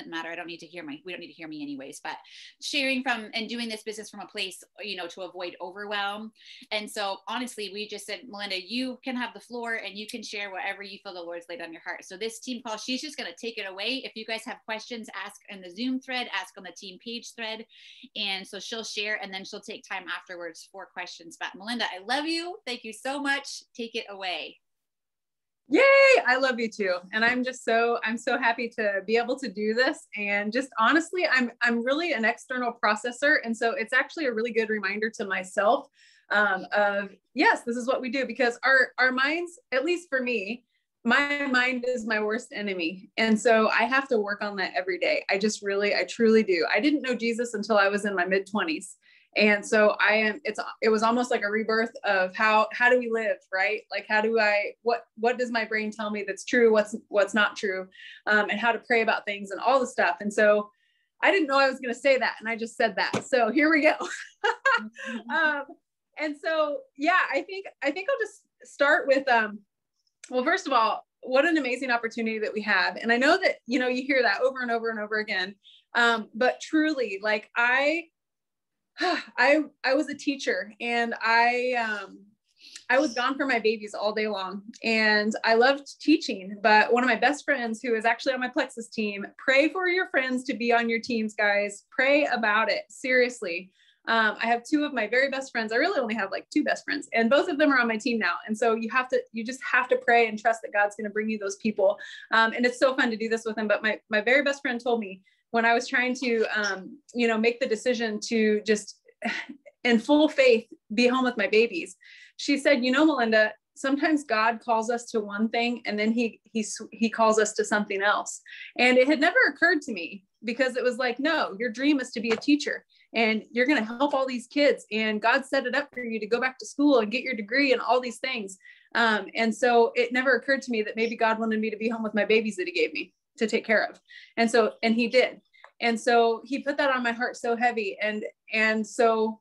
matter. I don't need to hear we don't need to hear me anyways, but sharing from and doing this business from a place, to avoid overwhelm. And so honestly, we just said, Melinda, you can have the floor and you can share whatever you feel the Lord's laid on your heart. So this team call, she's just going to take it away. If you guys have questions, ask in the Zoom thread, ask on the team page thread. And so she'll share, and then she'll take time afterwards for questions. But Melinda, I love you. Thank you so much. Take it away. Yay. I love you too. And I'm so happy to be able to do this. And just honestly, I'm really an external processor. And so it's actually a really good reminder to myself of, yes, this is what we do, because our minds, at least for me, my mind is my worst enemy. And so I have to work on that every day. I truly do. I didn't know Jesus until I was in my mid-20s. And so it was almost like a rebirth of how do we live, right? Like, what does my brain tell me that's true? What's not true? And how to pray about things and all the stuff. And so I didn't know I was going to say that. And I just said that. So here we go. And so, yeah, I think I'll just start with, well, first of all, what an amazing opportunity that we have. And I know that, you hear that over and over and over again. But truly, like I was a teacher, and I was gone for my babies all day long, and I loved teaching. But one of my best friends, who is actually on my Plexus team, pray for your friends to be on your teams, guys. Pray about it. Seriously. I have two of my very best friends. I really only have like two best friends, and both of them are on my team now. And so you just have to pray and trust that God's going to bring you those people. And it's so fun to do this with them. But my very best friend told me, when I was trying to, make the decision to just in full faith be home with my babies, she said, Melinda, sometimes God calls us to one thing, and then he calls us to something else. And it had never occurred to me, because it was like, no, your dream is to be a teacher, and you're going to help all these kids, and God set it up for you to go back to school and get your degree and all these things. And so it never occurred to me that maybe God wanted me to be home with my babies that he gave me to take care of. And he did. And so he put that on my heart so heavy. And so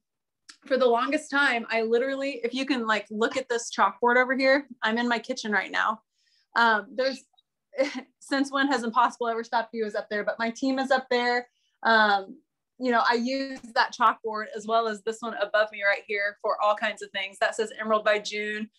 for the longest time, I literally, if you can like look at this chalkboard over here, I'm in my kitchen right now. There's, since when has Impossible Ever Stopped You is up there, but my team is up there. I use that chalkboard as well as this one above me right here for all kinds of things. That says Emerald by June,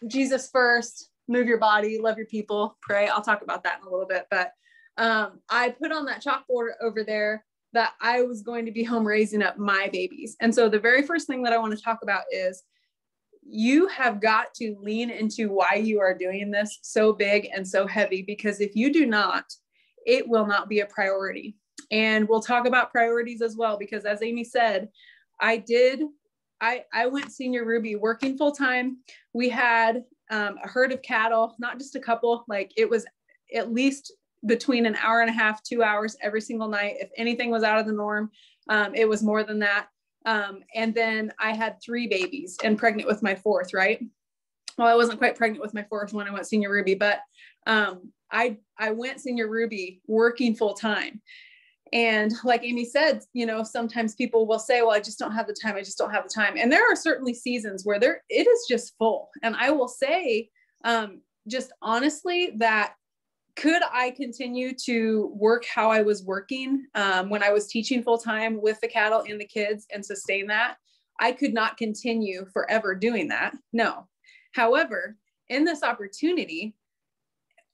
Jesus first, move your body, love your people, pray. I'll talk about that in a little bit, but I put on that chalkboard over there that I was going to be home raising up my babies. And so the very first thing that I want to talk about is, you have got to lean into why you are doing this so big and so heavy, because if you do not, it will not be a priority. And we'll talk about priorities as well, because as Amy said, I went Senior Ruby working full time. We had a herd of cattle, not just a couple, like it was at least between an hour and a half, 2 hours every single night. If anything was out of the norm, it was more than that. And then I had 3 babies and pregnant with my 4th, right? Well, I wasn't quite pregnant with my 4th when I went Senior Ruby, but I went Senior Ruby working full time. And like Amy said, sometimes people will say, well, I just don't have the time. I just don't have the time. And there are certainly seasons where it is just full. And I will say, just honestly, that could I continue to work how I was working when I was teaching full time with the cattle and the kids and sustain that? I could not continue forever doing that. No. However, in this opportunity,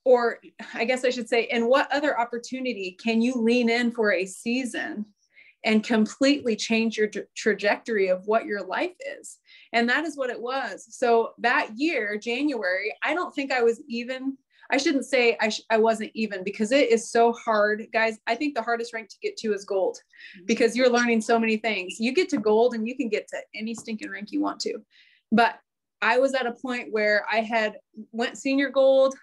or I guess I should say, in what other opportunity can you lean in for a season and completely change your trajectory of what your life is? And that is what it was. So that year, January, I don't think I was even, I shouldn't say I wasn't even, because it is so hard, guys. I think the hardest rank to get to is gold, because you're learning so many things. You get to gold and you can get to any stinking rank you want to. But I was at a point where I had went senior gold.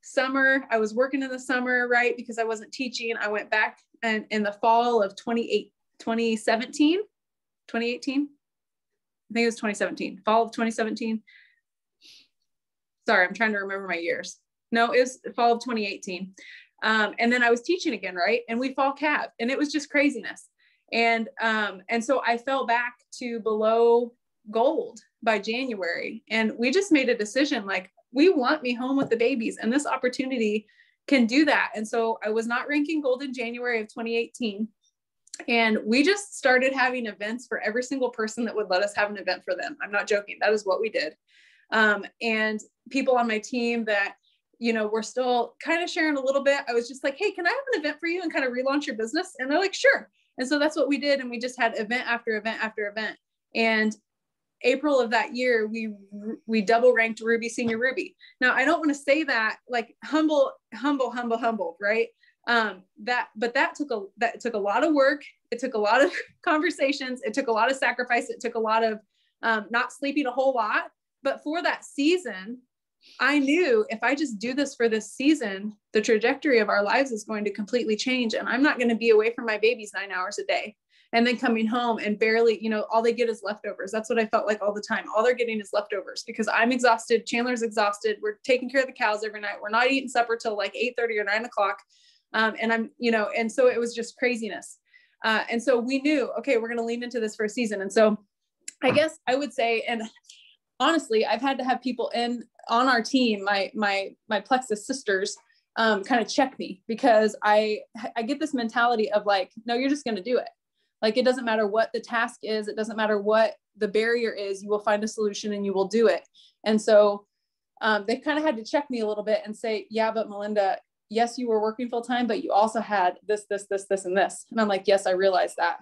Summer, I was working in the summer, right? Because I wasn't teaching. I went back and in the fall of 2018, I think it was 2017, fall of 2017. Sorry, I'm trying to remember my years. No, it was fall of 2018. And then I was teaching again, right? And we fall calf, and it was just craziness. And so I fell back to below gold by January. And we just made a decision, like, we want me home with the babies. And this opportunity can do that. And so I was not ranking gold in January of 2018. And we just started having events for every single person that would let us have an event for them. I'm not joking. That is what we did. And people on my team that, you know, we're still kind of sharing a little bit. I was just like, hey, can I have an event for you and kind of relaunch your business? And they're like, sure. And so that's what we did. And we just had event after event after event. And April of that year, we double ranked Ruby Senior Ruby. Now, I don't want to say that like humble, right? But that took a lot of work. It took a lot of conversations. It took a lot of sacrifice. It took a lot of not sleeping a whole lot. But for that season, I knew if I just do this for this season, the trajectory of our lives is going to completely change. And I'm not going to be away from my babies 9 hours a day and then coming home and barely, you know, all they get is leftovers. That's what I felt like all the time. All they're getting is leftovers because I'm exhausted. Chandler's exhausted. We're taking care of the cows every night. We're not eating supper till like 8:30 or 9 o'clock. And I'm, you know, and so it was just craziness. And so we knew, okay, we're going to lean into this for a season. And so I guess I would say, and honestly, I've had to have people on our team, my Plexus sisters, kind of check me because I get this mentality of like, no, you're just going to do it. Like, it doesn't matter what the task is. It doesn't matter what the barrier is. You will find a solution and you will do it. And so they kind of had to check me a little bit and say, yeah, but Melinda, yes, you were working full time, but you also had this, and this. And I'm like, yes, I realize that.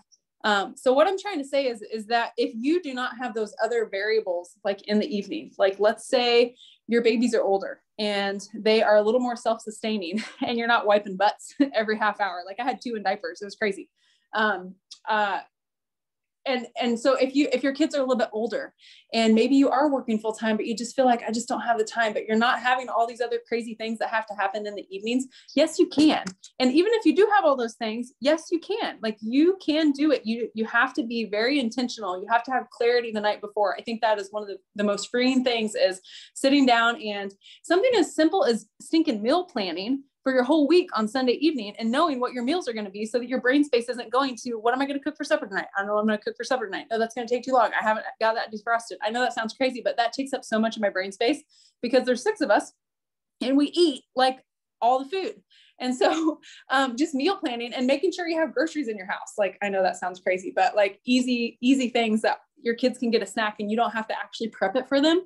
So what I'm trying to say is that if you do not have those other variables, like in the evening, like let's say your babies are older and they are a little more self-sustaining and you're not wiping butts every half hour. Like I had 2 in diapers. It was crazy. And so if your kids are a little bit older and maybe you are working full time, but you just feel like I just don't have the time, but you're not having all these other crazy things that have to happen in the evenings. Yes, you can. And even if you do have all those things, yes, you can. Like you can do it. You have to be very intentional. You have to have clarity the night before. I think that is one of the most freeing things is sitting down and something as simple as stinking meal planning for your whole week on Sunday evening and knowing what your meals are going to be so that your brain space isn't going to, what am I going to cook for supper tonight? I don't know what I'm going to cook for supper tonight. No, that's going to take too long. I haven't got that defrosted. I know that sounds crazy, but that takes up so much of my brain space because there's 6 of us and we eat like all the food. And so just meal planning and making sure you have groceries in your house. Like, I know that sounds crazy, but like easy things that your kids can get a snack and you don't have to actually prep it for them.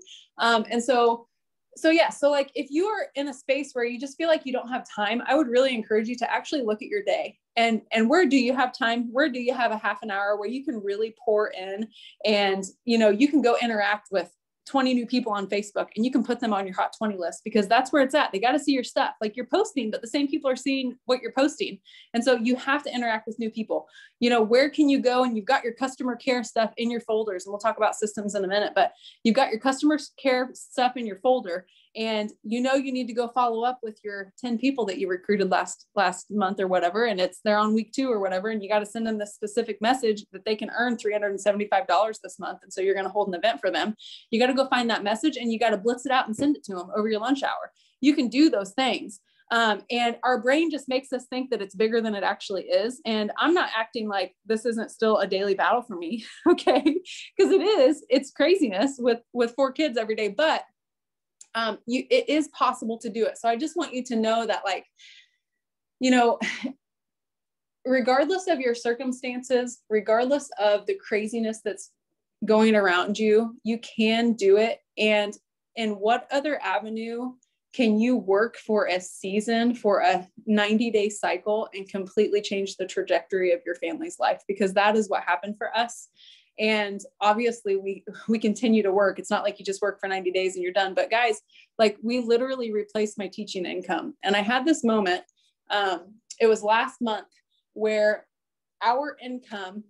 So yeah, so like if you are in a space where you just feel like you don't have time, I would really encourage you to actually look at your day and where do you have time? Where do you have a half an hour where you can really pour in and, you know, you can go interact with 20 new people on Facebook and you can put them on your hot 20 list because that's where it's at. They got to see your stuff. Like you're posting, but the same people are seeing what you're posting. And so you have to interact with new people. You know, where can you go? And you've got your customer care stuff in your folders. And we'll talk about systems in a minute, but you've got your customer care stuff in your folder. And you know, you need to go follow up with your 10 people that you recruited last month or whatever. And they're on week 2 or whatever. And you got to send them this specific message that they can earn $375 this month. And so you're going to hold an event for them. You got to go find that message and you got to blitz it out and send it to them over your lunch hour. You can do those things. And our brain just makes us think that it's bigger than it actually is. And I'm not acting like this isn't still a daily battle for me. Okay. Because it's craziness with 4 kids every day, but it is possible to do it. So I just want you to know that, like, you know, regardless of your circumstances, regardless of the craziness that's going around you, you can do it. And in what other avenue can you work for a season, for a 90-day cycle and completely change the trajectory of your family's life? Because that is what happened for us. And obviously we continue to work. It's not like you just work for 90 days and you're done. But guys, like we literally replaced my teaching income. And I had this moment, it was last month where our income,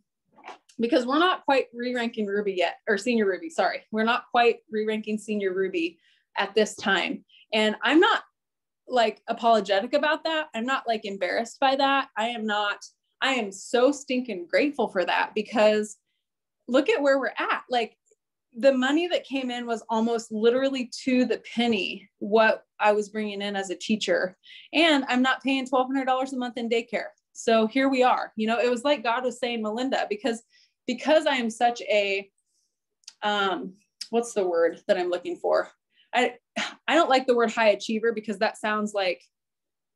because we're not quite re-ranking Ruby yet, or Senior Ruby, sorry. We're not quite re-ranking Senior Ruby at this time. And I'm not like apologetic about that. I'm not like embarrassed by that. I am so stinking grateful for that because look at where we're at. Like the money that came in was almost literally to the penny what I was bringing in as a teacher. And I'm not paying $1,200 a month in daycare. So here we are. You know, it was like God was saying, Melinda, because I am such a, what's the word that I'm looking for? I don't like the word high achiever because that sounds like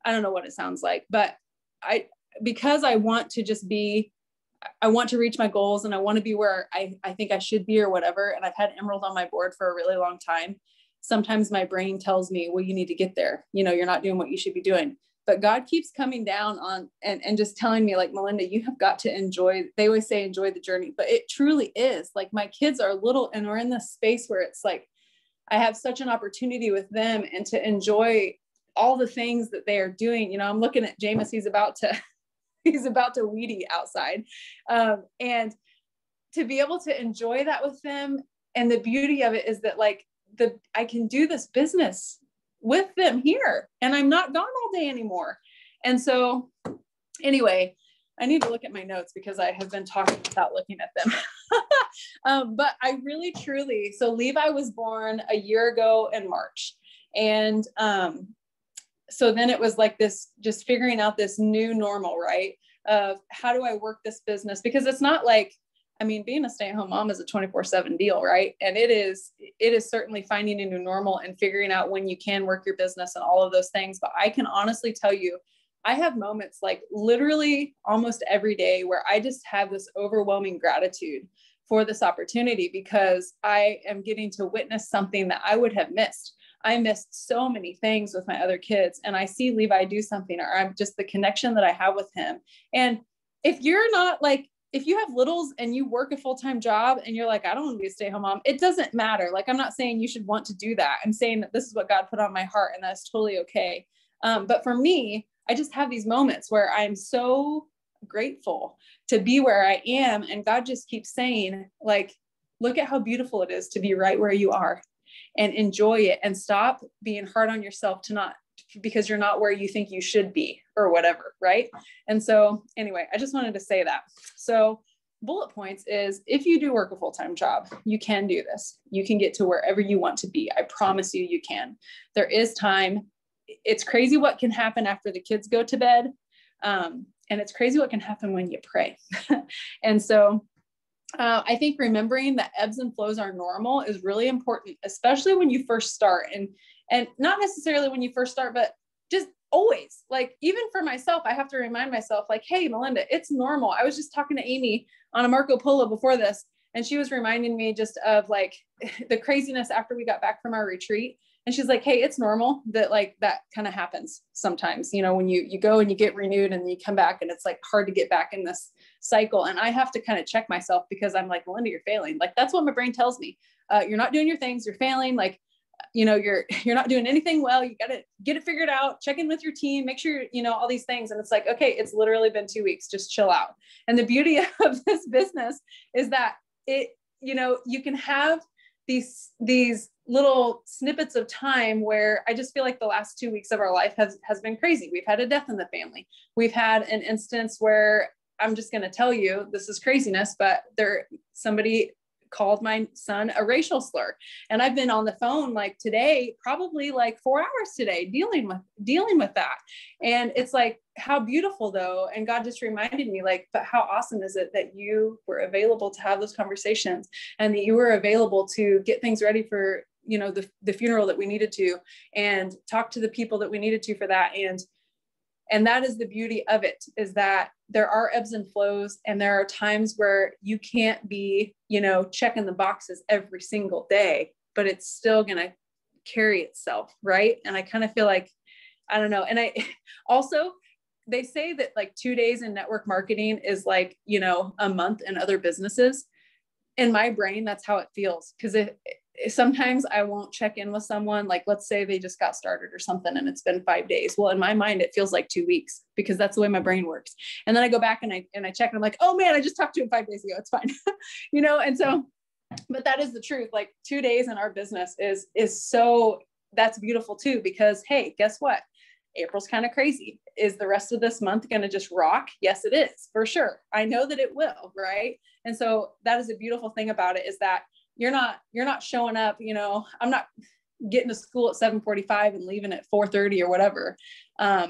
I don't know what it sounds like, but because I want to just be, I want to reach my goals and I want to be where I think I should be or whatever. And I've had Emerald on my board for a really long time. Sometimes my brain tells me, well, you need to get there. You're not doing what you should be doing. But God keeps coming down on and just telling me, like, Melinda, you have got to enjoy, they always say, enjoy the journey, but it truly is. Like, my kids are little and we're in this space where it's like, I have such an opportunity with them and to enjoy all the things that they are doing. I'm looking at Jameis, he's about to weedy outside. And to be able to enjoy that with them. And the beauty of it is that, like, I can do this business with them here and I'm not gone all day anymore. And so anyway, I need to look at my notes because I have been talking without looking at them. But I really, truly, so Levi was born a year ago in March. And so then it was like this, just figuring out this new normal, right? Of how do I work this business? Because it's not like, being a stay-at-home mom is a 24/7 deal, right? And it is certainly finding a new normal and figuring out when you can work your business and all of those things. But I can honestly tell you, I have moments like literally almost every day where I just have this overwhelming gratitude for this opportunity because I am getting to witness something that I would have missed. I missed so many things with my other kids, and I see Levi do something, or I'm just the connection that I have with him. And if you're not like, if you have littles and you work a full-time job and you're like, I don't want to be a stay-at-home mom, it doesn't matter. Like, I'm not saying you should want to do that. I'm saying that this is what God put on my heart and that's totally okay. But for me, I just have these moments where I'm so grateful to be where I am. And God just keeps saying, like, look at how beautiful it is to be right where you are and enjoy it and stop being hard on yourself because you're not where you think you should be or whatever. Right. And so anyway, I just wanted to say that. So bullet points is, if you do work a full-time job, you can do this. You can get to wherever you want to be. I promise you, you can. There is time. It's crazy what can happen after the kids go to bed. And it's crazy what can happen when you pray. And so I think remembering that ebbs and flows are normal is really important, especially when you first start, and not necessarily when you first start, but just always. Like, even for myself, I have to remind myself, like, hey, Melinda, it's normal. I was just talking to Amy on a Marco Polo before this, and she was reminding me just of like the craziness after we got back from our retreat. And she's like, hey, it's normal that like that kind of happens sometimes, when you go and you get renewed and you come back and it's like hard to get back in this cycle. And I have to kind of check myself because I'm like, Melinda, you're failing. Like, that's what my brain tells me. You're not doing your things. You're failing. Like, you're not doing anything well. You got to get it figured out, check in with your team, make sure, all these things. And it's like, okay, it's literally been 2 weeks, just chill out. And the beauty of this business is that you can have these little snippets of time where I just feel like the last 2 weeks of our life has been crazy. We've had a death in the family. We've had an instance where I'm just going to tell you, this is craziness, but somebody called my son a racial slur. And I've been on the phone like today, probably like 4 hours today, dealing with that. And it's like, how beautiful though. And God just reminded me, like, but how awesome is it that you were available to have those conversations and that you were available to get things ready for, the funeral that we needed to, and talk to the people that we needed to for that. And that is the beauty of it, is that there are ebbs and flows, and there are times where you can't be, checking the boxes every single day, but it's still going to carry itself. Right. And I kind of feel like, I don't know. And I also, they say that like 2 days in network marketing is like, a month in other businesses. In my brain, that's how it feels. Because sometimes I won't check in with someone, like, let's say they just got started or something and it's been 5 days. Well, in my mind, it feels like 2 weeks because that's the way my brain works. And then I go back and I check and I'm like, oh man, I just talked to him 5 days ago. It's fine. And so, but that is the truth. Like 2 days in our business is so, that's beautiful too, because hey, guess what? April's kind of crazy. Is the rest of this month going to just rock? Yes, it is, for sure. I know that it will. Right. And so that is a beautiful thing about it, is that you're not showing up, I'm not getting to school at 7:45 and leaving at 4:30 or whatever,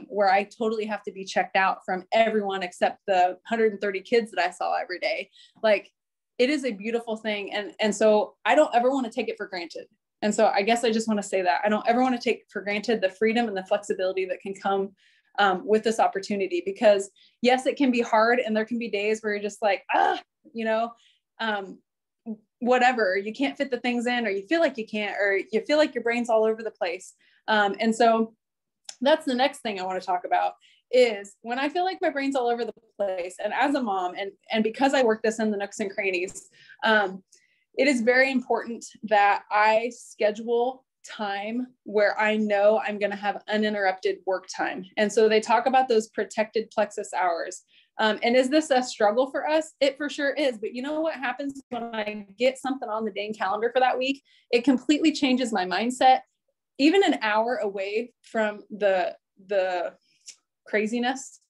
where I totally have to be checked out from everyone except the 130 kids that I saw every day. Like, it is a beautiful thing. And so I don't ever want to take it for granted. And so I guess I just want to say that I don't ever want to take for granted the freedom and the flexibility that can come with this opportunity, because yes, it can be hard. And there can be days where you're just like, whatever, you can't fit the things in, or you feel like you can't, or you feel like your brain's all over the place. And so that's the next thing I want to talk about, is when I feel like my brain's all over the place. And as a mom, and because I work this in the nooks and crannies, it is very important that I schedule time where I know I'm going to have uninterrupted work time. And so they talk about those protected plexus hours. And is this a struggle for us? It for sure is. But you know what happens when I get something on the dang calendar for that week? It completely changes my mindset. Even an hour away from the craziness,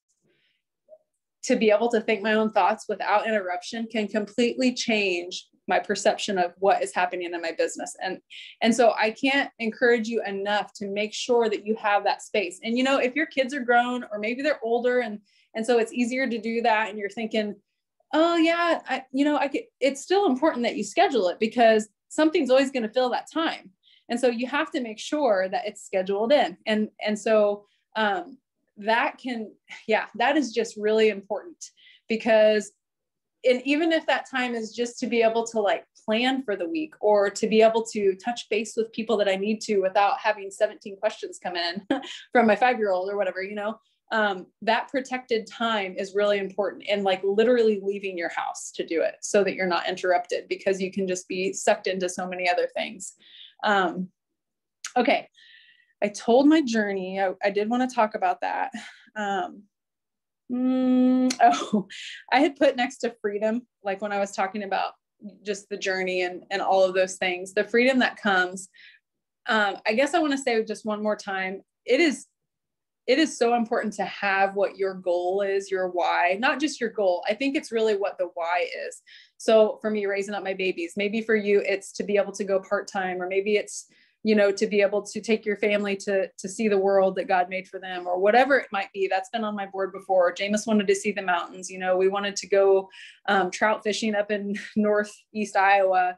to be able to think my own thoughts without interruption can completely change my perception of what is happening in my business. And so I can't encourage you enough to make sure that you have that space. And, if your kids are grown, or maybe they're older, and so it's easier to do that, and you're thinking, oh yeah, it's still important that you schedule it, because something's always going to fill that time. And so you have to make sure that it's scheduled in. And so that is just really important, because and even if that time is just to be able to like plan for the week, or to be able to touch base with people that I need to without having 17 questions come in from my 5-year-old or whatever, that protected time is really important, and like literally leaving your house to do it so that you're not interrupted, because you can just be sucked into so many other things. Okay. I told my journey. I did want to talk about that. I had put next to freedom, like when I was talking about just the journey and all of those things, the freedom that comes. I guess I want to say just one more time, it is so important to have what your goal is, your why, not just your goal. I think it's really what the why is. So for me, raising up my babies, maybe for you, it's to be able to go part-time, or maybe it's, to be able to take your family to see the world that God made for them, or whatever it might be. That's been on my board before. Jameis wanted to see the mountains. We wanted to go trout fishing up in Northeast Iowa.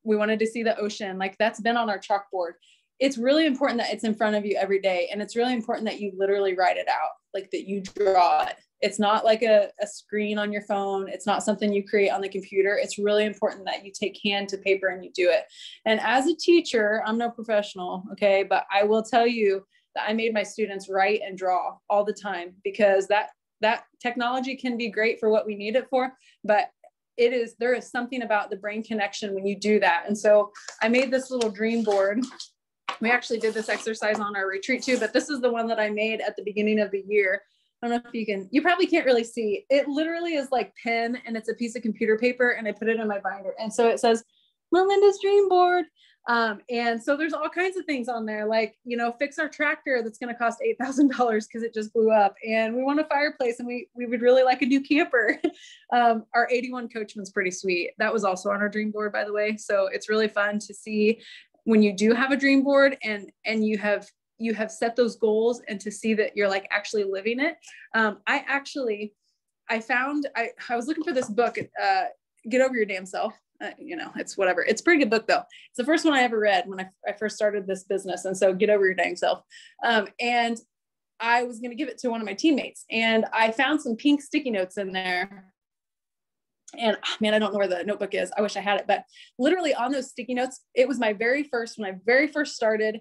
We wanted to see the ocean. Like, that's been on our chalkboard. It's really important that it's in front of you every day. And it's really important that you literally write it out, like that you draw it. It's not like a screen on your phone. It's not something you create on the computer. It's really important that you take hand to paper and you do it. And as a teacher, I'm no professional, okay, but I will tell you that I made my students write and draw all the time, because that technology can be great for what we need it for, but there is something about the brain connection when you do that. And so I made this little dream board. We actually did this exercise on our retreat too, but this is the one that I made at the beginning of the year. I don't know if you probably can't really see. It literally is like pen, and it's a piece of computer paper, and I put it in my binder. And so it says Melinda's dream board. And so there's all kinds of things on there, like, fix our tractor that's going to cost $8,000 because it just blew up. And we want a fireplace, and we would really like a new camper. Our 81 Coachman's pretty sweet. That was also on our dream board, by the way. So it's really fun to see when you do have a dream board and you have set those goals, and to see that you're like actually living it. I was looking for this book, Get Over Your Damn Self. It's whatever. It's a pretty good book though. It's the first one I ever read when I first started this business. And so Get Over Your Dang Self. And I was going to give it to one of my teammates, and I found some pink sticky notes in there. And man, I don't know where the notebook is. I wish I had it, but literally on those sticky notes, it was my very first, when I very first started,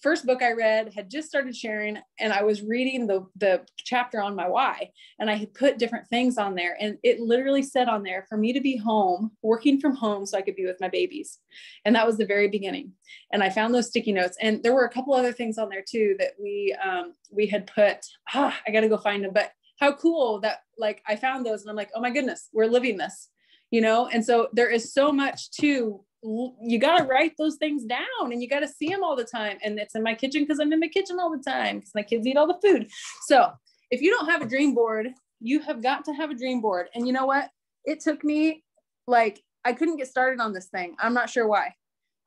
first book I read, had just started sharing, and I was reading the chapter on my why, and I had put different things on there, and it literally said on there for me to be home, working from home, so I could be with my babies. And that was the very beginning. And I found those sticky notes, and there were a couple other things on there too that we had put. I got to go find them, but how cool that, like, I found those, and I'm like, oh my goodness, we're living this, And so there is so much to. You got to write those things down, and you got to see them all the time. And it's in my kitchen, because I'm in my kitchen all the time, because my kids eat all the food. So if you don't have a dream board, you have got to have a dream board. And you know what? It took me, like, I couldn't get started on this thing. I'm not sure why.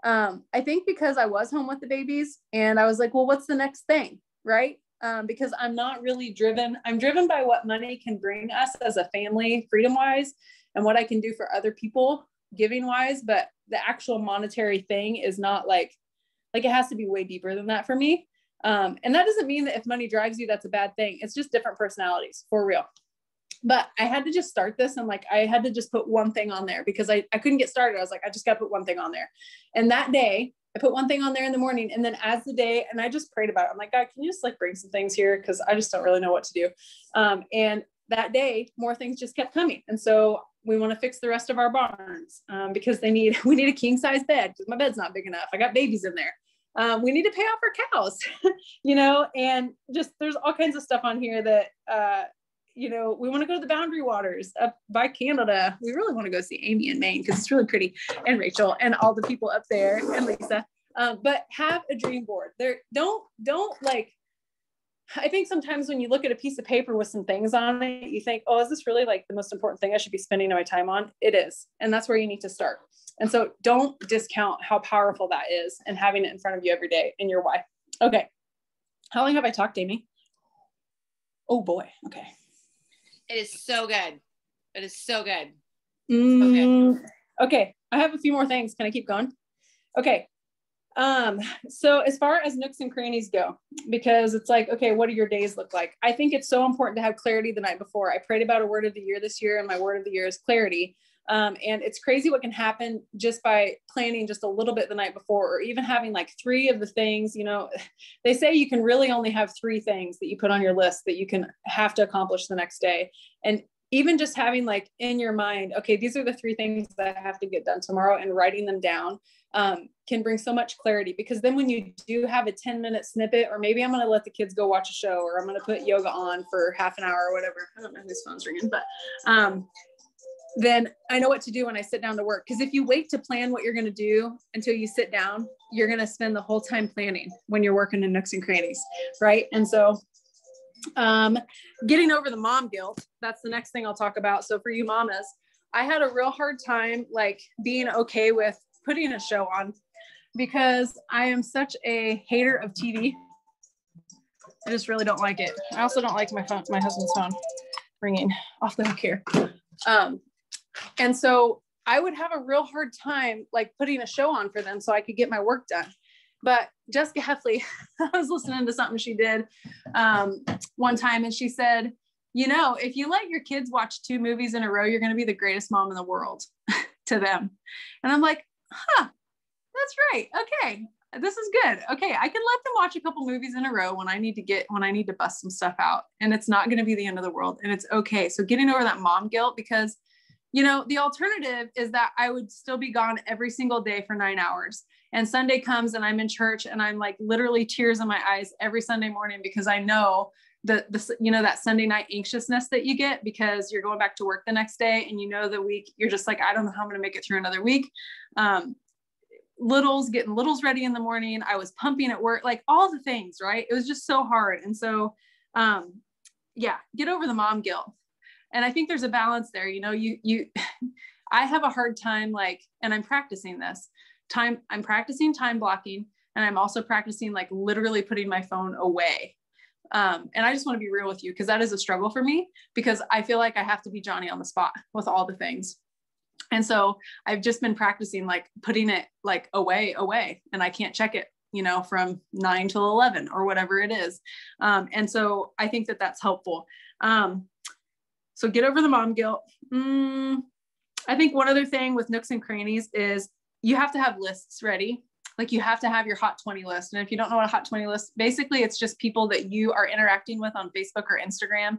I think because I was home with the babies, and I was like, well, what's the next thing? Right. Because I'm not really driven. I'm driven by what money can bring us as a family, freedom wise, and what I can do for other people, giving wise. But the actual monetary thing is not like it has to be way deeper than that for me. And that doesn't mean that if money drives you, that's a bad thing. It's just different personalities, for real. But I had to just start this. And like, I had to just put one thing on there because I couldn't get started. I was like, I just got to put one thing on there. And that day I put one thing on there in the morning. And then as the day, and I just prayed about it. I'm like, God, can you just like bring some things here? Cause I just don't really know what to do. And that day, more things just kept coming. And so we want to fix the rest of our barns because we need a king size bed because my bed's not big enough. I got babies in there. We need to pay off our cows, and just, there's all kinds of stuff on here that, we want to go to the Boundary Waters up by Canada. We really want to go see Amy in Maine because it's really pretty, and Rachel and all the people up there and Lisa. But have a dream board there. Don't like, I think sometimes when you look at a piece of paper with some things on it, you think, oh, is this really like the most important thing I should be spending my time on? It is. And that's where you need to start. And so don't discount how powerful that is and having it in front of you every day and your why. Okay. How long have I talked, Amy? Oh boy. Okay. It is so good. It is so good. Okay. I have a few more things. Can I keep going? Okay. So as far as nooks and crannies go, because it's like, okay, what do your days look like? I think it's so important to have clarity the night before. I prayed about a word of the year this year, and my word of the year is clarity. And it's crazy what can happen just by planning just a little bit the night before, or even having like 3 of the things, they say you can really only have 3 things that you put on your list that you can have to accomplish the next day. And even just having like in your mind, okay, these are the 3 things that I have to get done tomorrow, and writing them down can bring so much clarity, because then when you do have a 10-minute snippet, or maybe I'm going to let the kids go watch a show, or I'm going to put yoga on for half an hour or whatever. I don't know whose phone's ringing, but then I know what to do when I sit down to work. Because if you wait to plan what you're going to do until you sit down, you're going to spend the whole time planning when you're working in nooks and crannies. Right. And so getting over the mom guilt, that's the next thing I'll talk about. So for you mamas, I had a real hard time like being okay with putting a show on, because I am such a hater of TV. I just really don't like it. I also don't like my husband's phone ringing off the hook here. And so I would have a real hard time like putting a show on for them so I could get my work done. But Jessica Heffley, I was listening to something she did one time, and she said, if you let your kids watch 2 movies in a row, you're going to be the greatest mom in the world to them. And I'm like, that's right. Okay. This is good. Okay. I can let them watch a couple movies in a row when I need to bust some stuff out, and it's not going to be the end of the world, and it's okay. So getting over that mom guilt, because the alternative is that I would still be gone every single day for 9 hours. And Sunday comes and I'm in church and I'm like literally tears in my eyes every Sunday morning, because I know that that Sunday night anxiousness that you get because you're going back to work the next day, and the week you're just like, I don't know how I'm going to make it through another week. Getting littles ready in the morning. I was pumping at work, like all the things, right? It was just so hard. And so, get over the mom guilt. And I think there's a balance there. I have a hard time, and I'm practicing this I'm practicing time blocking, and I'm also practicing like literally putting my phone away. And I just want to be real with you, because that is a struggle for me, because I feel like I have to be Johnny on the spot with all the things. And so I've just been practicing, like putting it like away, and I can't check it, from 9 till 11 or whatever it is. And so I think that that's helpful. So get over the mom guilt. I think one other thing with nooks and crannies is you have to have lists ready. Like you have to have your hot 20 list. And if you don't know what a hot 20 list, basically it's just people that you are interacting with on Facebook or Instagram,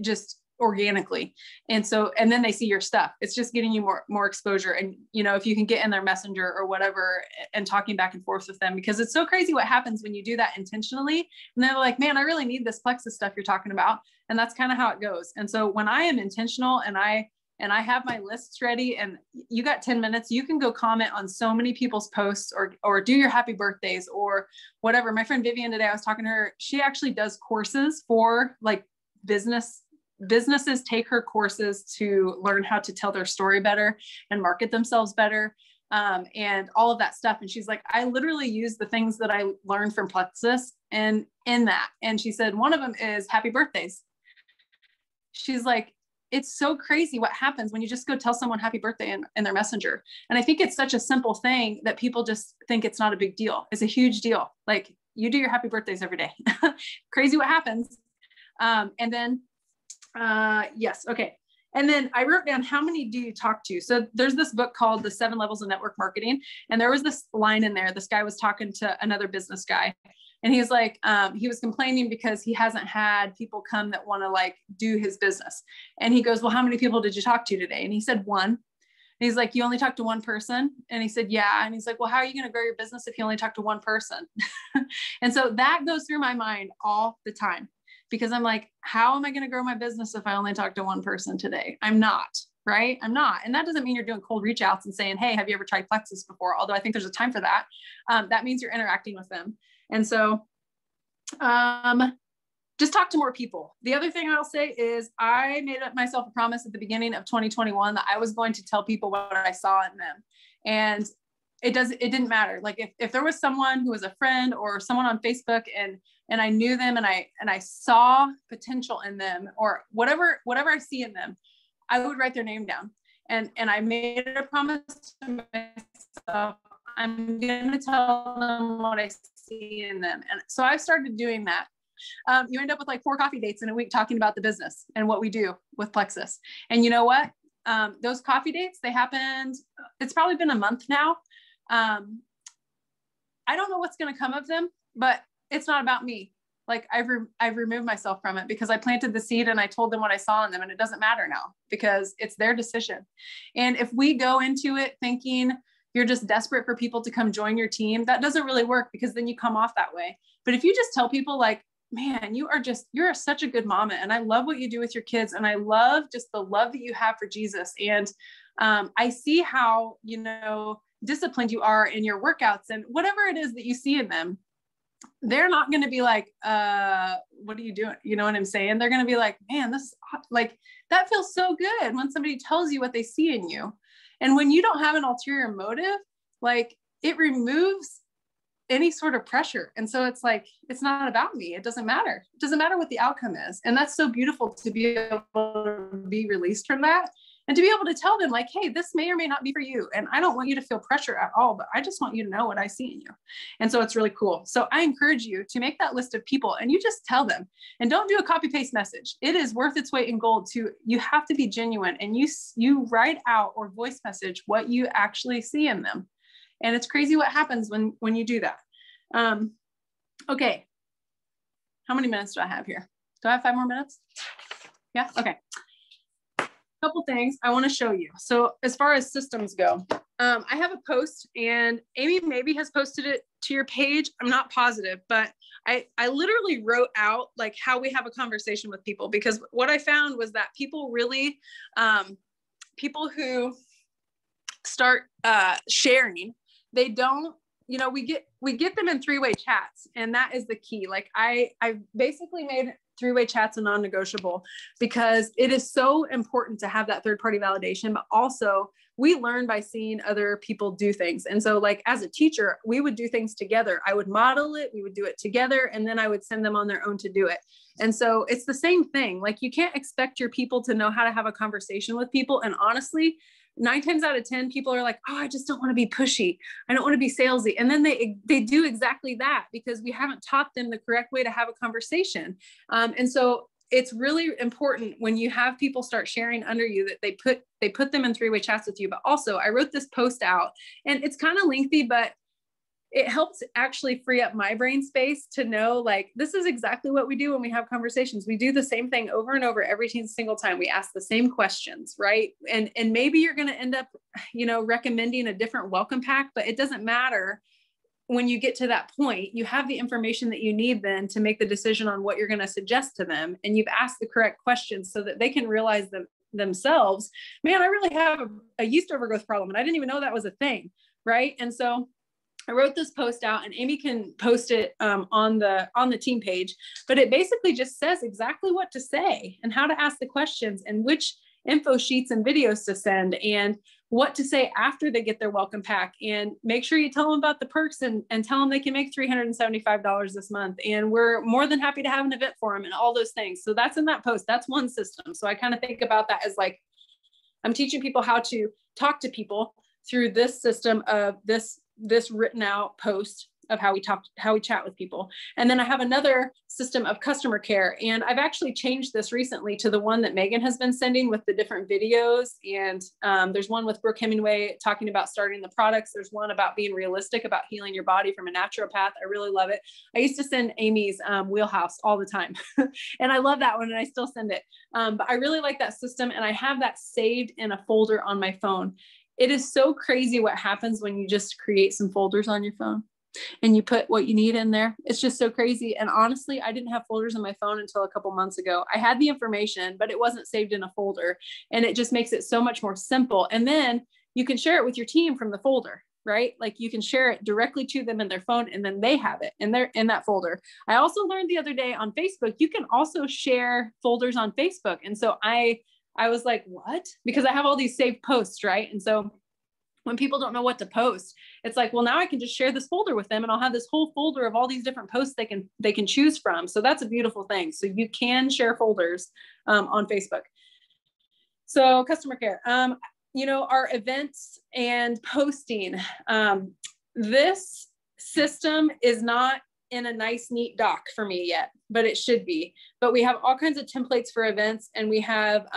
just organically. And then they see your stuff. It's just getting you more exposure. And, if you can get in their messenger or whatever and talking back and forth with them, because it's so crazy what happens when you do that intentionally. And they're like, man, I really need this Plexus stuff you're talking about. And that's kind of how it goes. And so when I am intentional and I have my lists ready, and you got 10 minutes, you can go comment on so many people's posts or do your happy birthdays or whatever. My friend Vivian today, I was talking to her, she actually does courses for like businesses take her courses to learn how to tell their story better and market themselves better. And all of that stuff. And she's like, I literally use the things that I learned from Plexus and in that. And she said, one of them is happy birthdays. She's like, it's so crazy what happens when you just go tell someone happy birthday in their messenger. And I think it's such a simple thing that people just think it's not a big deal. It's a huge deal. Like you do your happy birthdays every day. Crazy what happens. And then, yes. Okay. And then I wrote down, how many do you talk to? So there's this book called The 7 Levels of Network Marketing. And there was this line in there. This guy was talking to another business guy. And he's like, he was complaining because he hasn't had people come that want to like do his business. And he goes, well, how many people did you talk to today? And he said, 1. And he's like, you only talked to 1 person? And he said, yeah. And he's like, well, how are you going to grow your business if you only talk to 1 person? And so that goes through my mind all the time, because I'm like, how am I going to grow my business if I only talk to 1 person today? I'm not, right? I'm not. And that doesn't mean you're doing cold reach outs and saying, hey, have you ever tried Plexus before? Although I think there's a time for that. That means you're interacting with them. And so just talk to more people. The other thing I'll say is I made myself a promise at the beginning of 2021 that I was going to tell people what I saw in them. And it didn't matter. Like if there was someone who was a friend or someone on Facebook and I knew them and I saw potential in them, or whatever I see in them, I would write their name down. And I made a promise to myself, I'm going to tell them what I see in them. And so I started doing that. You end up with like 4 coffee dates in a week talking about the business and what we do with Plexus. And you know what? Those coffee dates, they happened, it's probably been a month now. I don't know what's going to come of them, but it's not about me. Like I've removed myself from it because I planted the seed and I told them what I saw in them, and it doesn't matter now because it's their decision. And if we go into it thinking you're just desperate for people to come join your team, that doesn't really work, because then you come off that way. But if you just tell people like, man, you're such a good mama, and I love what you do with your kids, and I love just the love that you have for Jesus. And I see how, disciplined you are in your workouts, and whatever it is that you see in them, they're not going to be like, what are you doing? You know what I'm saying? They're going to be like, man, this is like, that feels so good when somebody tells you what they see in you. And when you don't have an ulterior motive, like it removes any sort of pressure. And so it's like, it's not about me. It doesn't matter. It doesn't matter what the outcome is. And that's so beautiful to be able to be released from that and to be able to tell them like, hey, this may or may not be for you. And I don't want you to feel pressure at all, but I just want you to know what I see in you. And so it's really cool. So I encourage you to make that list of people and you just tell them, and don't do a copy paste message. It is worth its weight in gold you have to be genuine, and you write out or voice message what you actually see in them. And it's crazy what happens when you do that. Okay. How many minutes do I have here? Do I have 5 more minutes? Yeah. Okay. Couple things I want to show you. So as far as systems go, I have a post, and Amy maybe has posted it to your page. I'm not positive, but I literally wrote out like how we have a conversation with people, because what I found was that people really, people who start sharing, they don't, we get them in 3-way chats, and that is the key. Like I basically made 3-way chats a non-negotiable, because it is so important to have that third-party validation, but also we learn by seeing other people do things. And so like as a teacher, we would do things together. I would model it, we would do it together, and then I would send them on their own to do it. And so it's the same thing. Like you can't expect your people to know how to have a conversation with people. And honestly, 9 times out of 10, people are like, oh, I just don't want to be pushy. I don't want to be salesy. And then they do exactly that, because we haven't taught them the correct way to have a conversation. And so it's really important when you have people start sharing under you that they put them in 3-way chats with you. But also I wrote this post out, and it's kind of lengthy, but it helps actually free up my brain space to know, like, this is exactly what we do when we have conversations. We do the same thing over and over every single time. We ask the same questions, right? And maybe you're going to end up, recommending a different welcome pack, but it doesn't matter. When you get to that point, you have the information that you need then to make the decision on what you're going to suggest to them. And you've asked the correct questions so that they can realize themselves, man, I really have a yeast overgrowth problem, and I didn't even know that was a thing, right? And so I wrote this post out, and Amy can post it on the team page, but it basically just says exactly what to say and how to ask the questions and which info sheets and videos to send and what to say after they get their welcome pack. And make sure you tell them about the perks and tell them they can make $375 this month. And we're more than happy to have an event for them and all those things. So that's in that post. That's one system. So I kind of think about that as like, I'm teaching people how to talk to people through this system of this written out post. of how we chat with people. And then I have another system of customer care. And I've actually changed this recently to the one that Megan has been sending with the different videos. And there's one with Brooke Hemingway talking about starting the products. There's one about being realistic about healing your body from a naturopath. I really love it. I used to send Amy's Wheelhouse all the time. And I love that one and I still send it. But I really like that system. And I have that saved in a folder on my phone. It is so crazy what happens when you just create some folders on your phone and you put what you need in there. It's just so crazy. And honestly, I didn't have folders on my phone until a couple months ago. I had the information, but it wasn't saved in a folder, and it just makes it so much more simple. And then you can share it with your team from the folder, right? Like you can share it directly to them in their phone, and then they have it in that folder. I also learned the other day on Facebook, you can also share folders on Facebook. And so I was like, what? Because I have all these saved posts, right? And so when people don't know what to post, it's like, well, now I can just share this folder with them and I'll have this whole folder of all these different posts they can choose from. So that's a beautiful thing. So you can share folders on Facebook. So customer care, our events and posting, this system is not in a nice, neat doc for me yet, but it should be. But we have all kinds of templates for events, and we have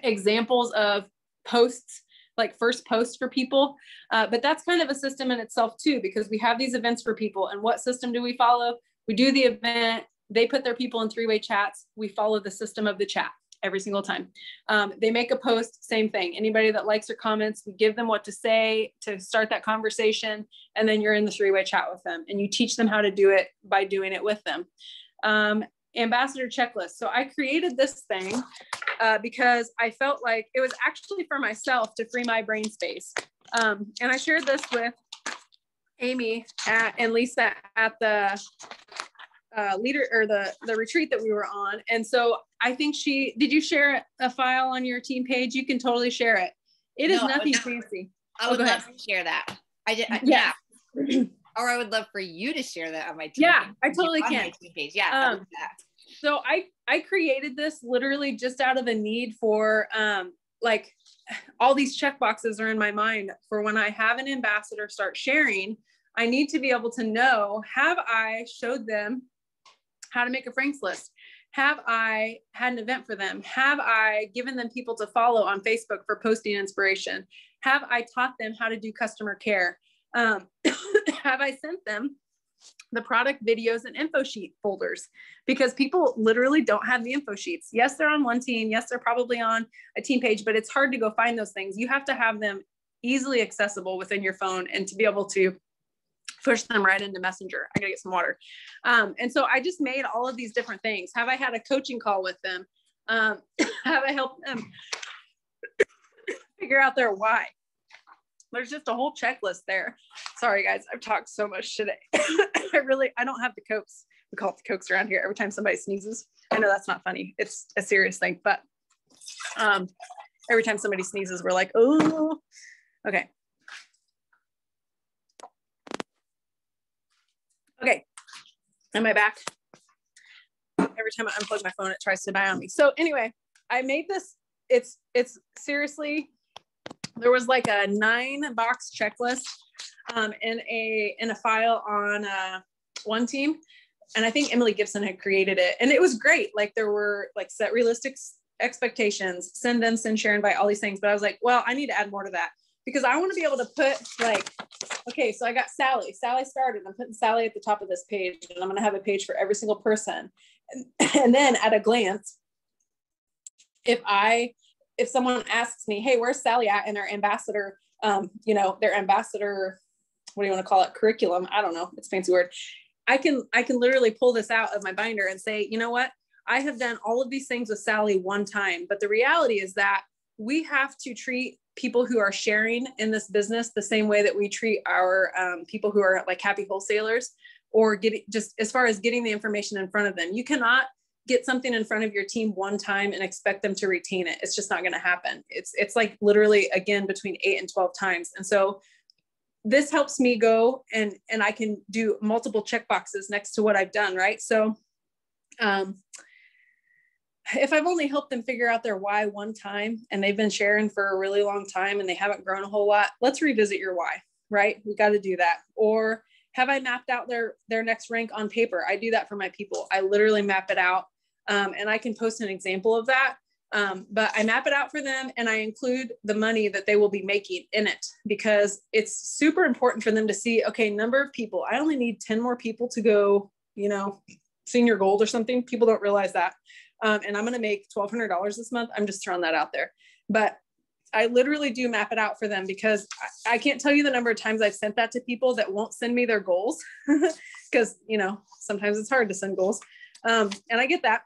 examples of posts, like first post for people. But that's kind of a system in itself too, because we have these events for people. And what system do we follow? We do the event, they put their people in three-way chats. We follow the system of the chat every single time. They make a post, same thing. Anybody that likes or comments, we give them what to say to start that conversation. And then you're in the three-way chat with them, and you teach them how to do it by doing it with them. Ambassador checklist. So I created this thing because I felt like it was actually for myself to free my brain space. And I shared this with Amy and Lisa at the the retreat that we were on. And so I think did you share a file on your team page? You can totally share it. It is nothing fancy. I would love to share that. Yeah. Or I would love for you to share that on my team. Yeah, page. I totally can. My team page. Yeah. I love that. So I created this literally just out of a need for like all these check boxes are in my mind for when I have an ambassador start sharing. I need to be able to know, have I showed them how to make a Frank's list? Have I had an event for them? Have I given them people to follow on Facebook for posting inspiration? Have I taught them how to do customer care? Have I sent them the product videos and info sheet folders? Because people literally don't have the info sheets. Yes, they're on one team. Yes, they're probably on a team page, but it's hard to go find those things. You have to have them easily accessible within your phone and to be able to push them right into Messenger. I gotta get some water. And so I just made all of these different things. Have I had a coaching call with them? Have I helped them figure out their why? There's just a whole checklist there. Sorry guys, I've talked so much today. I don't have the cokes. We call it the cokes around here every time somebody sneezes. I know that's not funny. It's a serious thing, but every time somebody sneezes, we're like, oh, okay. Okay, am I back? Every time I unplug my phone, it tries to die on me. So anyway, I made this, it's seriously, there was like a 9-box checklist in a file on one team. And I think Emily Gibson had created it, and it was great. Like there were like set realistic expectations, send, share, invite, all these things. But I was like, well, I need to add more to that, because I want to be able to put like, okay, so I got Sally started. I'm putting Sally at the top of this page, and I'm going to have a page for every single person. And then at a glance, if someone asks me, hey, where's Sally at in their ambassador, their ambassador, what do you want to call it? Curriculum. I don't know. It's a fancy word. I can literally pull this out of my binder and say, you know what? I have done all of these things with Sally one time, but the reality is that we have to treat people who are sharing in this business the same way that we treat our people who are like happy wholesalers, or just as far as getting the information in front of them. You cannot get something in front of your team one time and expect them to retain it. It's just not going to happen. It's like literally, again, between 8 and 12 times. And so this helps me go and I can do multiple check boxes next to what I've done. Right. So if I've only helped them figure out their why one time, and they've been sharing for a really long time and they haven't grown a whole lot, let's revisit your why, right? We got to do that. Or Have I mapped out their next rank on paper? I do that for my people. I literally map it out. And I can post an example of that. But I map it out for them, and I include the money that they will be making in it, because it's super important for them to see, okay, number of people, I only need 10 more people to go, senior gold or something. People don't realize that. And I'm going to make $1,200 this month. I'm just throwing that out there, but I literally do map it out for them, because I can't tell you the number of times I've sent that to people that won't send me their goals because, sometimes it's hard to send goals. And I get that,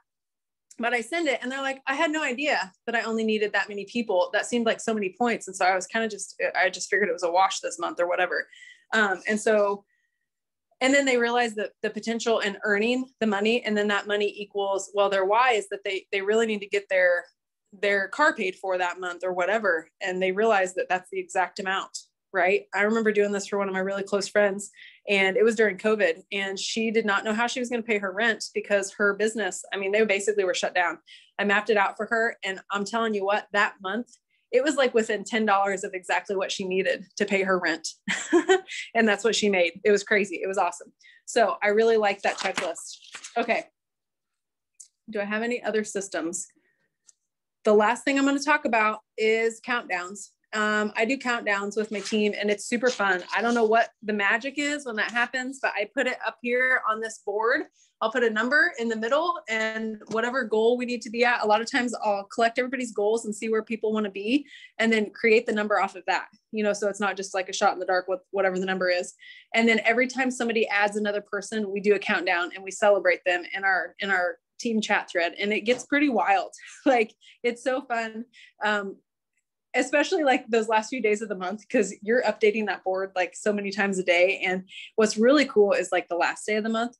but I send it and they're like, I had no idea that I only needed that many people. That seemed like so many points. And so I was I just figured it was a wash this month or whatever. And then they realize that the potential in earning the money, and then that money equals, well, their why is that they really need to get their car paid for that month or whatever. And they realize that that's the exact amount, right? I remember doing this for one of my really close friends, and it was during COVID, and she did not know how she was going to pay her rent because her business, they basically were shut down. I mapped it out for her, and I'm telling you what, that month, it was like within $10 of exactly what she needed to pay her rent. And that's what she made. It was crazy. It was awesome. So I really like that checklist. Okay. Do I have any other systems? The last thing I'm going to talk about is countdowns. I do countdowns with my team, and it's super fun. I don't know what the magic is when that happens, but I put it up here on this board. I'll put a number in the middle, and whatever goal we need to be at. A lot of times I'll collect everybody's goals and see where people want to be, and then create the number off of that, so it's not just like a shot in the dark with whatever the number is. And then every time somebody adds another person, we do a countdown and we celebrate them in our team chat thread. And it gets pretty wild. Like, it's so fun. Especially like those last few days of the month, because you're updating that board like so many times a day. And what's really cool is like the last day of the month,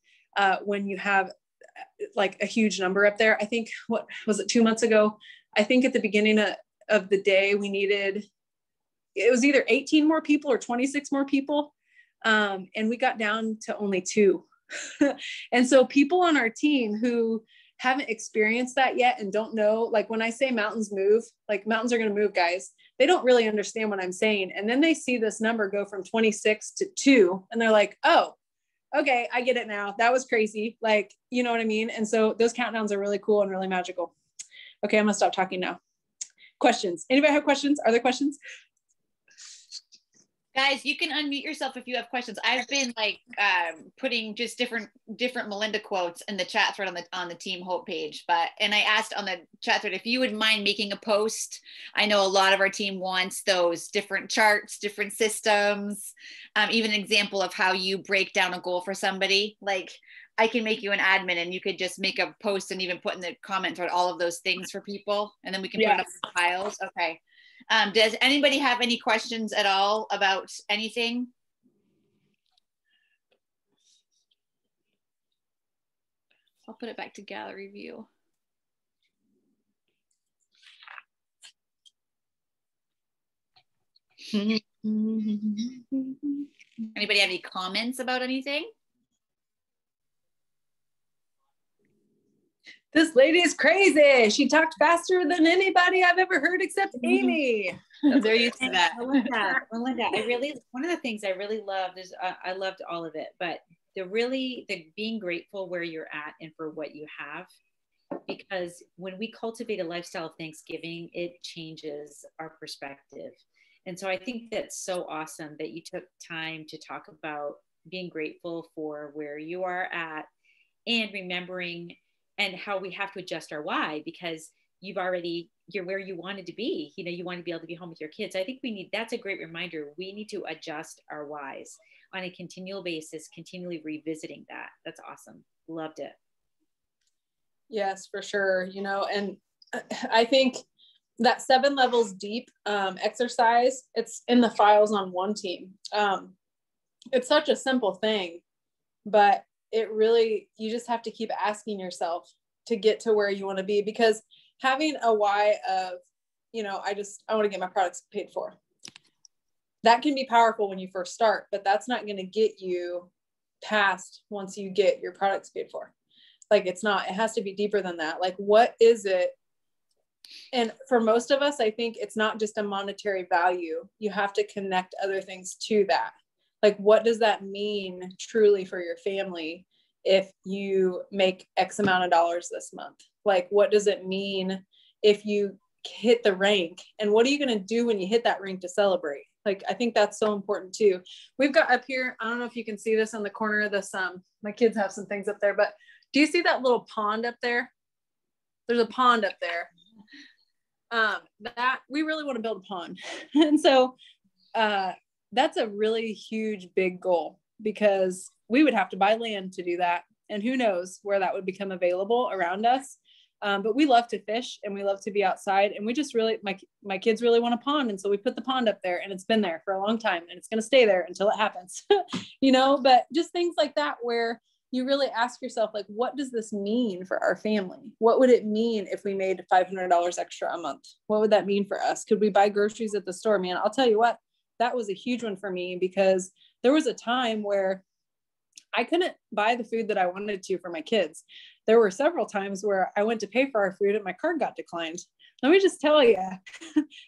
when you have like a huge number up there. I think, what was it, 2 months ago? I think at the beginning of the day, it was either 18 more people or 26 more people. And we got down to only 2. And so people on our team who haven't experienced that yet and don't know, like when I say mountains move, like mountains are going to move, guys, they don't really understand what I'm saying. And then they see this number go from 26 to 2, and they're like, oh, okay, I get it now. That was crazy. Like, you know what I mean? And so those countdowns are really cool and really magical. Okay, I'm gonna stop talking now. Questions? Anybody have questions? Are there questions? Guys, you can unmute yourself if you have questions. I've been like putting just different Melinda quotes in the chat thread on the Team Hope page. And I asked on the chat thread if you would mind making a post. I know a lot of our team wants those different charts, different systems, even an example of how you break down a goal for somebody. Like, I can make you an admin and you could just make a post and even put in the comment thread all of those things for people, and then we can put it up in piles. Okay. Does anybody have any questions at all about anything? I'll put it back to gallery view. Anybody have any comments about anything? This lady is crazy. She talked faster than anybody I've ever heard except Amy. They're used to that. Melinda, one of the things I really loved is I loved all of it, but the being grateful where you're at and for what you have, because when we cultivate a lifestyle of Thanksgiving, it changes our perspective. And so I think that's so awesome that you took time to talk about being grateful for where you are at, and remembering and how we have to adjust our why, because you're where you wanted to be. You want to be able to be home with your kids. I think that's a great reminder. We need to adjust our whys on a continual basis, continually revisiting that. That's awesome. Loved it. Yes, for sure. And I think that 7 levels deep exercise, it's in the files on One Team. It's such a simple thing, but it really, you just have to keep asking yourself to get to where you want to be, because having a why of, I want to get my products paid for. That can be powerful when you first start, but that's not going to get you past once you get your products paid for. Like, it has to be deeper than that. Like, what is it? And for most of us, I think it's not just a monetary value. You have to connect other things to that. Like, what does that mean truly for your family if you make X amount of dollars this month? Like, what does it mean if you hit the rank, and what are you going to do when you hit that rank to celebrate? Like, I think that's so important too. We've got up here, I don't know if you can see this on the corner of this, my kids have some things up there, but do you see that little pond up there? There's a pond up there. That we really want to build a pond. And so that's a really huge, big goal, because we would have to buy land to do that. And who knows where that would become available around us. But we love to fish and we love to be outside, and we just really, my kids really want a pond. And so we put the pond up there, and it's been there for a long time, and it's going to stay there until it happens, you know, but just things like that, where you really ask yourself, like, what does this mean for our family? What would it mean if we made $500 extra a month? What would that mean for us? Could we buy groceries at the store? Man, I'll tell you what, that was a huge one for me, because there was a time where I couldn't buy the food that I wanted to for my kids. There were several times where I went to pay for our food and my card got declined. Let me just tell you,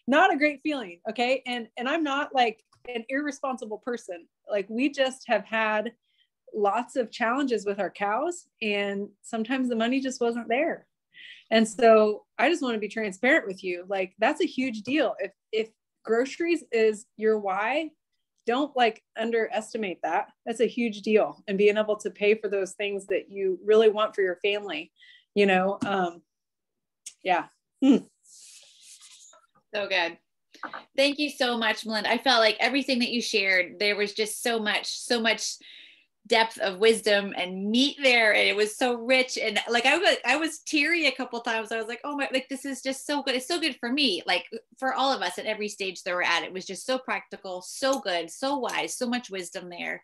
not a great feeling. Okay. And I'm not like an irresponsible person. Like, we just have had lots of challenges with our cows, and sometimes the money just wasn't there. And so I just want to be transparent with you. Like, that's a huge deal. If groceries is your why, don't like underestimate that. That's a huge deal. And being able to pay for those things that you really want for your family, you know? Yeah. So good. Thank you so much, Melinda. I felt like everything that you shared, there was just so much depth of wisdom and meat there, and it was so rich. And like I was teary a couple times. I was like, oh my, like, this is just so good. It's so good for me, like for all of us at every stage that we're at. It was just so practical, so good, so wise, so much wisdom there.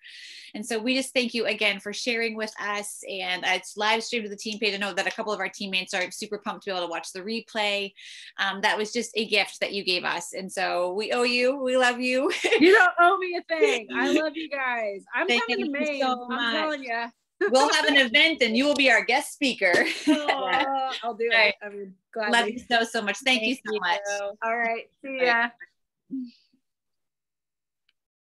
And so we just thank you again for sharing with us. And it's live streamed to the team page. I know that a couple of our teammates are super pumped to be able to watch the replay. That was just a gift that you gave us, and so we owe you. We love you. You don't owe me a thing. I love you guys. I'm Thank coming to you Maine. so I'm much. telling you. We'll have an event and you will be our guest speaker. I'll do it. Right. I mean, gladly. Love you so much. Thank you so much. All right. See ya.